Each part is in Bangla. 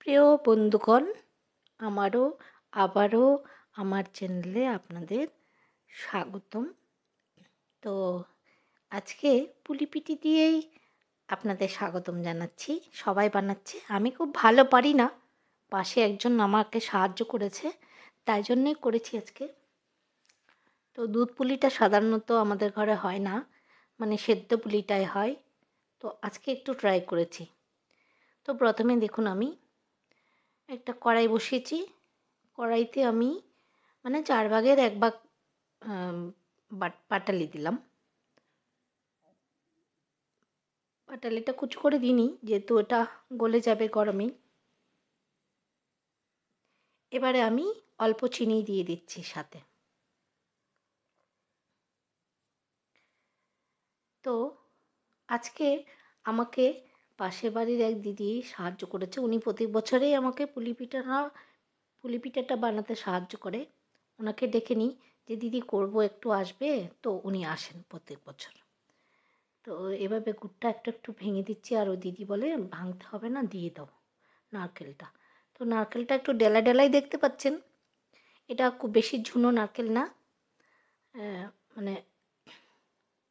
প্রিয় বন্ধুগণ, আবারও আমার চ্যানেলে আপনাদের স্বাগতম। তো আজকে পুলি পিঠে দিয়েই আপনাদের স্বাগতম জানাচ্ছি। সবাই বানাচ্ছে, আমি খুব ভালো পারি না, পাশে একজন আমাকে সাহায্য করেছে, তাই জন্যই করেছি আজকে। তো দুধ পুলিটা সাধারণত আমাদের ঘরে হয় না, মানে সেদ্ধ পুলিটাই হয়। তো আজকে একটু ট্রাই করেছি। তো প্রথমে দেখুন, আমি একটা কড়াই বসিয়েছি। কড়াইতে আমি মানে 4 ভাগের 1 ভাগ পাটালি দিলাম। পাটালিটা কুচি করে দিইনি, যেহেতু এটা গলে যাবে গরমেই। এবারে আমি অল্প চিনি দিয়ে দিচ্ছি সাথে। তো আজকে আমাকে পাশের বাড়ির এক দিদি সাহায্য করেছে। উনি প্রতি বছরেই আমাকে পুলি পিঠাটা বানাতে সাহায্য করে। ওনাকে ডেকে নিই যে, দিদি করবো, একটু আসবে? তো উনি আসেন প্রত্যেক বছর। তো এভাবে গুড়টা একটু একটু ভেঙে দিচ্ছি, আর ওই দিদি বলে ভাঙতে হবে না, দিয়ে দাও নারকেলটা। তো নারকেলটা একটু ডেলা ডেলাই দেখতে পাচ্ছেন। এটা খুব বেশি ঝুনো নারকেল না। মানে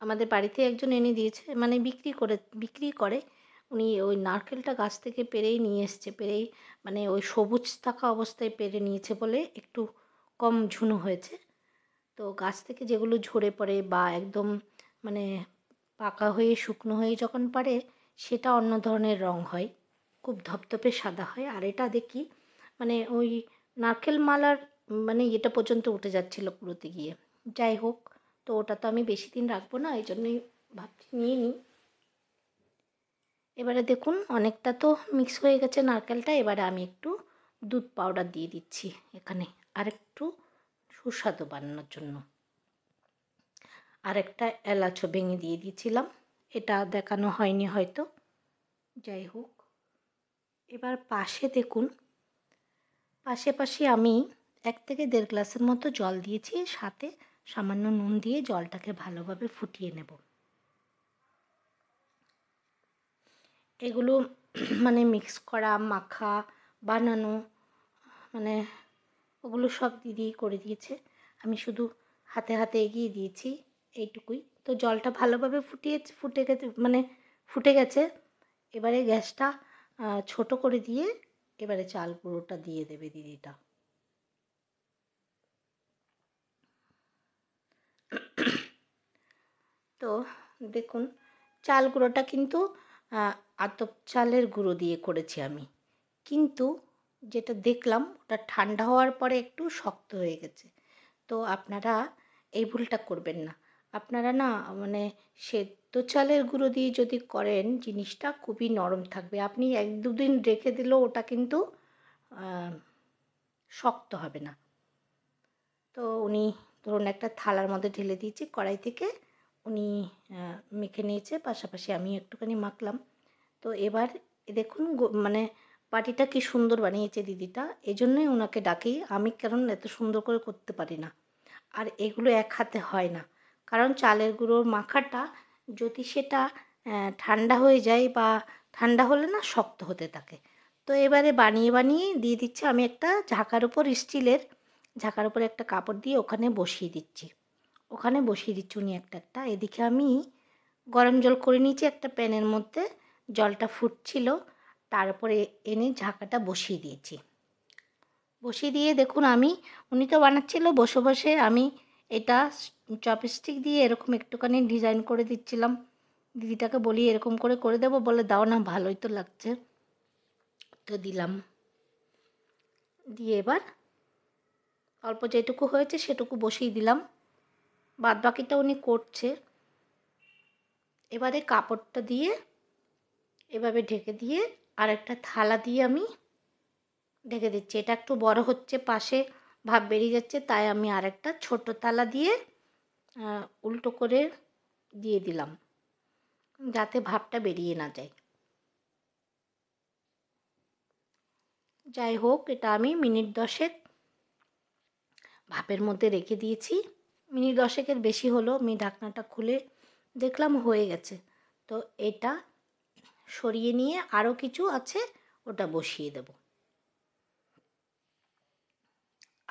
আমাদের বাড়িতে একজন এনে দিয়েছে, মানে বিক্রি করে। উনি ওই নারকেলটা গাছ থেকে পেড়েই নিয়ে এসছে, পেড়েই মানে ওই সবুজ থাকা অবস্থায় পেড়ে নিয়েছে বলে একটু কম ঝুনো হয়েছে। তো গাছ থেকে যেগুলো ঝরে পড়ে বা একদম মানে পাকা হয়ে শুকনো হয়ে যখন পারে, সেটা অন্য ধরনের রং হয়, খুব ধপধপে সাদা হয়। আর এটা দেখি মানে ওই নারকেল মালার মানে এটা পর্যন্ত উঠে যাচ্ছিল কুড়োতে গিয়ে। যাই হোক, তো ওটা তো আমি বেশি দিন রাখবো না, এই জন্যই ভাবছি নিয়ে নিই। এবারে দেখুন, অনেকটা তো মিক্স হয়ে গেছে নারকেলটা। এবারে আমি একটু দুধ পাউডার দিয়ে দিচ্ছি এখানে, আর একটু সুস্বাদু বানানোর জন্য। আর একটা এলাচও ভেঙে দিয়ে দিয়েছিলাম, এটা দেখানো হয়নি হয়তো। যাই হোক, এবার পাশে দেখুন, পাশে আমি 1 থেকে 1.5 গ্লাসের মতো জল দিয়েছি, সাথে সামান্য নুন দিয়ে জলটাকে ভালোভাবে ফুটিয়ে নেব। এগুলো মানে মিক্স করা, মাখা, বানানো, মানে ওগুলো সব দিদি করে দিয়েছে। আমি শুধু হাতে হাতে এগিয়ে দিয়েছি, এইটুকুই। তো জলটা ভালোভাবে ফুটে গেছে। এবারে গ্যাসটা ছোট করে দিয়ে এবারে চাল গুঁড়োটা দিয়ে দেবে দিদিটা। তো দেখুন, চাল গুঁড়োটা কিন্তু আতপ চালের গুঁড়ো দিয়ে করেছি আমি, কিন্তু যেটা দেখলাম ওটা ঠান্ডা হওয়ার পরে একটু শক্ত হয়ে গেছে। তো আপনারা এই ভুলটা করবেন না। আপনারা না মানে সেদ্ধ চালের গুঁড়ো দিয়ে যদি করেন, জিনিসটা খুবই নরম থাকবে। আপনি 1-2 দিন রেখে দিলেও ওটা কিন্তু শক্ত হবে না। তো উনি ধরুন একটা থালার মধ্যে ঢেলে দিয়েছি কড়াই থেকে, উনি মেখে নিয়েছে, পাশাপাশি আমি একটুখানি মাখলাম। তো এবার দেখুন মানে বাটিটা কি সুন্দর বানিয়েছে দিদিটা, এই জন্যই ওনাকে ডাকি আমি, কারণ এত সুন্দর করে করতে পারি না। আর এগুলো এক হাতে হয় না, কারণ চালের গুঁড়োর মাখাটা যদি সেটা ঠান্ডা হয়ে যায় বা ঠান্ডা হলে না শক্ত হতে থাকে। তো এবারে বানিয়ে দিয়ে দিচ্ছি আমি একটা স্টিলের ঝাঁকার উপর একটা কাপড় দিয়ে ওখানে বসিয়ে দিচ্ছি উনি একটা একটা। এদিকে আমি গরম জল করে নিয়েছি একটা প্যানের মধ্যে, জলটা ফুটছিল, তারপরে এনে ঝাঁকাটা বসিয়ে দিয়ে দেখুন উনি তো বানাচ্ছিল বসে বসে, আমি এটা চপস্টিক দিয়ে এরকম একটুখানি ডিজাইন করে দিচ্ছিলাম। দিদিটাকে বলি এরকম করে করে দেবো, বলে দাও না, ভালোই তো লাগছে। তো দিলাম, দিয়ে এবার অল্প যেটুকু হয়েছে সেটুকু বসিয়ে দিলাম, বাদ বাকিটা উনি করছে। এবারে কাপড়টা দিয়ে এভাবে ঢেকে দিয়ে আর একটা থালা দিয়ে আমি ঢেকে দিচ্ছি। এটা একটু বড় হচ্ছে, পাশে ভাপ বেরিয়ে যাচ্ছে, তাই আমি আর একটা ছোটো থালা দিয়ে উল্টো করে দিয়ে দিলাম, যাতে ভাপটা বেরিয়ে না যায়। যাই হোক, এটা আমি মিনিট 10 ভাপের মধ্যে রেখে দিয়েছি। মিনিট 10 বেশি হলো, আমি ঢাকনাটা খুলে দেখলাম হয়ে গেছে। তো এটা সরিয়ে নিয়ে আরও কিছু আছে, ওটা বসিয়ে দেব।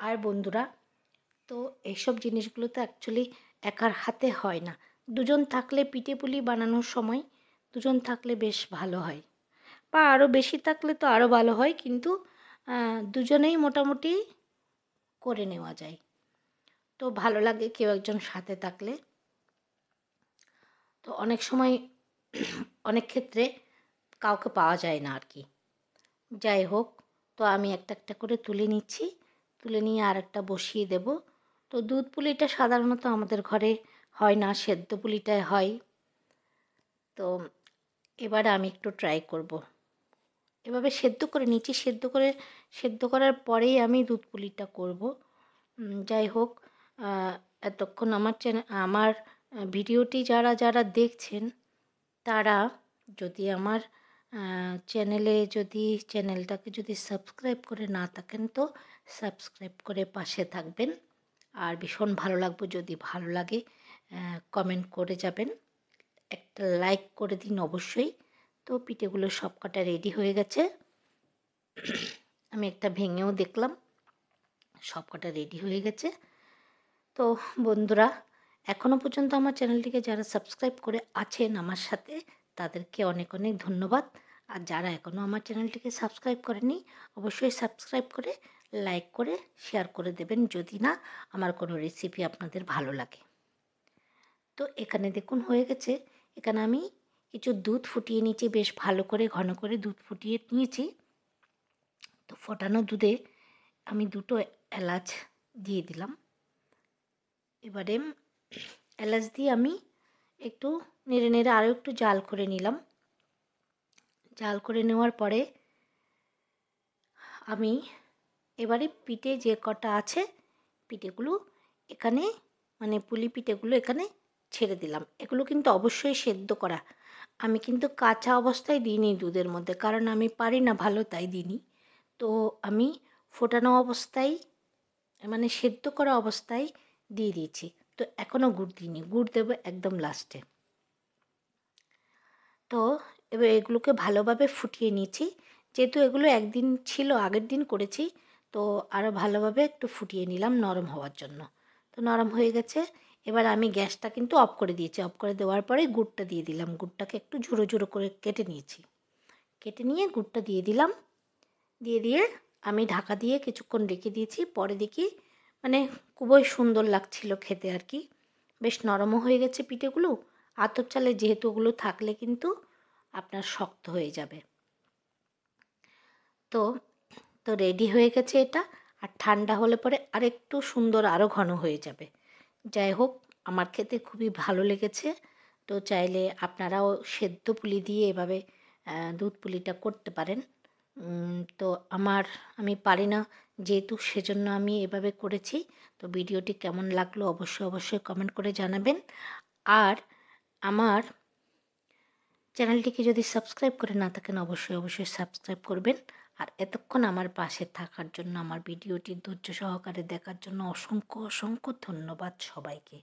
আর বন্ধুরা, তো এইসব জিনিসগুলো তো অ্যাকচুয়ালি একার হাতে হয় না। দুজন থাকলে পিঠে পুলি বানানোর সময় দুজন থাকলে বেশ ভালো হয়, বা আরও বেশি থাকলে তো আরও ভালো হয়, কিন্তু দুজনেই মোটামুটি করে নেওয়া যায়। তো ভালো লাগে কেউ একজন সাথে থাকলে। তো অনেক সময় অনেক ক্ষেত্রে কাউকে পাওয়া যায় না আর কি। যাই হোক, তো আমি একটা একটা করে তুলে নিচ্ছি, তুলে নিয়ে আর একটা বসিয়ে দেব। তো দুধ পুলিটা সাধারণত আমাদের ঘরে হয় না, সেদ্ধ পুলিটাই হয়। তো এবার আমি একটু ট্রাই করব। এভাবে সেদ্ধ করে নিচ্ছি, সেদ্ধ করার পরেই আমি দুধ পুলিটা করব। যাই হোক, এতক্ষণ আমার ভিডিওটি যারা যারা দেখছেন, তারা যদি আমার চ্যানেলটাকে যদি সাবস্ক্রাইব করে না থাকেন, তো সাবস্ক্রাইব করে পাশে থাকবেন। আর ভীষণ ভালো লাগবে যদি ভালো লাগে, কমেন্ট করে যাবেন, একটা লাইক করে দিন অবশ্যই। তো পিঠেগুলো সবকটা রেডি হয়ে গেছে, আমি একটা ভেঙেও দেখলাম, সবকটা রেডি হয়ে গেছে। তো বন্ধুরা, এখনও পর্যন্ত আমার চ্যানেলটিকে যারা সাবস্ক্রাইব করে আছেন আমার সাথে, তাদেরকে অনেক অনেক ধন্যবাদ। আর যারা এখনও আমার চ্যানেলটিকে সাবস্ক্রাইব করেনি, অবশ্যই সাবস্ক্রাইব করে লাইক করে শেয়ার করে দেবেন, যদি না আমার কোনো রেসিপি আপনাদের ভালো লাগে। তো এখানে দেখুন হয়ে গেছে। এখানে আমি কিছু দুধ ফুটিয়ে নিয়েছি, বেশ ভালো করে ঘন করে দুধ ফুটিয়ে নিয়েছি। তো ফোটানো দুধে আমি 2টো এলাচ দিয়ে দিলাম। এবারে এলাচ দিয়ে আমি একটু নেড়ে নেড়ে আরও একটু জাল করে নিলাম। জাল করে নেওয়ার পরে আমি এবারে পিঠে যে কটা আছে পিঠেগুলো এখানে, মানে পুলি পিঠেগুলো এখানে ছেড়ে দিলাম। এগুলো কিন্তু অবশ্যই সেদ্ধ করা, আমি কিন্তু কাঁচা অবস্থায় দিইনি দুধের মধ্যে, কারণ আমি পারি না ভালো, তাই দিইনি। তো আমি ফোটানো অবস্থায়, মানে সেদ্ধ করা অবস্থায় দিয়ে দিয়েছি। তো এখনও গুড় দিইনি, গুড় দেবো একদম লাস্টে। তো এবার এগুলোকে ভালোভাবে ফুটিয়ে নিয়েছি, যেহেতু এগুলো একদিন ছিল, আগের দিন করেছি, তো আরও ভালোভাবে একটু ফুটিয়ে নিলাম নরম হওয়ার জন্য। তো নরম হয়ে গেছে। এবার আমি গ্যাসটা কিন্তু অফ করে দিয়েছি, অফ করে দেওয়ার পরে গুড়টা দিয়ে দিলাম। গুড়টাকে একটু ঝুড়ো ঝুড়ো করে কেটে নিয়েছি, কেটে নিয়ে গুড়টা দিয়ে দিলাম। দিয়ে আমি ঢাকা দিয়ে কিছুক্ষণ রেখে দিয়েছি। পরে দেখি মানে খুবই সুন্দর লাগছিল খেতে আর কি, বেশ নরমও হয়ে গেছে পিঠেগুলো। আতপ চালে যেহেতু ওগুলো থাকলে কিন্তু আপনার শক্ত হয়ে যাবে। তো তো রেডি হয়ে গেছে এটা। আর ঠান্ডা হলে পরে আরেকটু সুন্দর, আরও ঘন হয়ে যাবে। যাই হোক, আমার খেতে খুবই ভালো লেগেছে। তো চাইলে আপনারাও সেদ্ধ পুলি দিয়ে এভাবে দুধ পুলিটা করতে পারেন। তো আমি পারি না যেহেতু, সেজন্য আমি এভাবে করেছি। তো ভিডিওটি কেমন লাগলো অবশ্যই কমেন্ট করে জানাবেন। আর আমার চ্যানেলটিকে যদি সাবস্ক্রাইব করে না থাকেন, অবশ্যই সাবস্ক্রাইব করবেন। আর এতক্ষণ আমার পাশে থাকার জন্য, আমার ভিডিওটি ধৈর্য সহকারে দেখার জন্য অসংখ্য ধন্যবাদ সবাইকে।